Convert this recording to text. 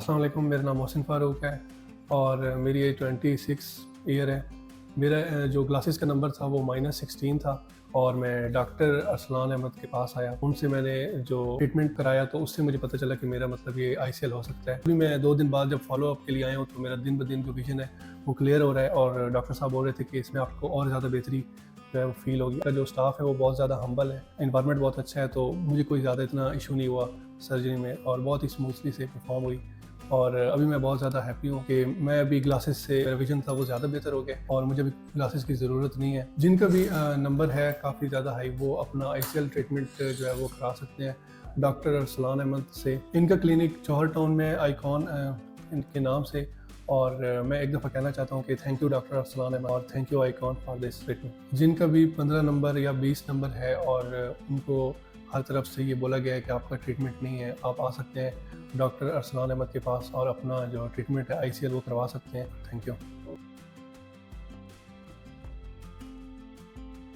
अस्सलाम वालेकुम, मेरा नाम मोहसिन फ़ारूक है और मेरी एज 26 ईयर है। मेरा जो ग्लासेस का नंबर था वो -16 था और मैं डॉक्टर अरसलान अहमद के पास आया। उनसे मैंने जो ट्रीटमेंट कराया तो उससे मुझे पता चला कि मेरा मतलब ये आईसीएल हो सकता है। अभी मैं 2 दिन बाद जब फ़ॉलो-अप के लिए आया हूँ तो मेरा दिन-ब-दिन जो विज़न है वो क्लियर हो रहा है और डॉक्टर साहब बोल रहे थे कि इसमें आपको और ज़्यादा बेहतरी जो है वो फ़ील होगी। जो स्टाफ़ है वो बहुत ज़्यादा हम्बल है, एनवायरनमेंट बहुत अच्छा है, तो मुझे कोई ज़्यादा इतना इश्यू नहीं हुआ सर्जरी में और बहुत ही स्मूथली से परफ़ॉर्म हुई। और अभी मैं बहुत ज़्यादा हैप्पी हूँ कि मैं अभी ग्लासेस से मेरा विज़न था वो ज़्यादा बेहतर हो गया और मुझे अभी ग्लासेस की ज़रूरत नहीं है। जिनका भी नंबर है काफ़ी ज़्यादा हाई वो अपना आईसीएल ट्रीटमेंट जो है वो करा सकते हैं डॉक्टर अरसलान अहमद से। इनका क्लिनिक जौहर टाउन में आइकॉन इनके नाम से। और मैं एक दफ़ा कहना चाहता हूँ कि thank you doctor Arsalan Ahmad और thank you icon for this treatment. जिनका भी 15 नंबर या 20 नंबर है और उनको हर तरफ से ये बोला गया है कि आपका ट्रीटमेंट नहीं है, आप आ सकते हैं डॉक्टर अरसलान अहमद के पास और अपना जो ट्रीटमेंट है आईसीएल वो करवा सकते हैं। Thank you.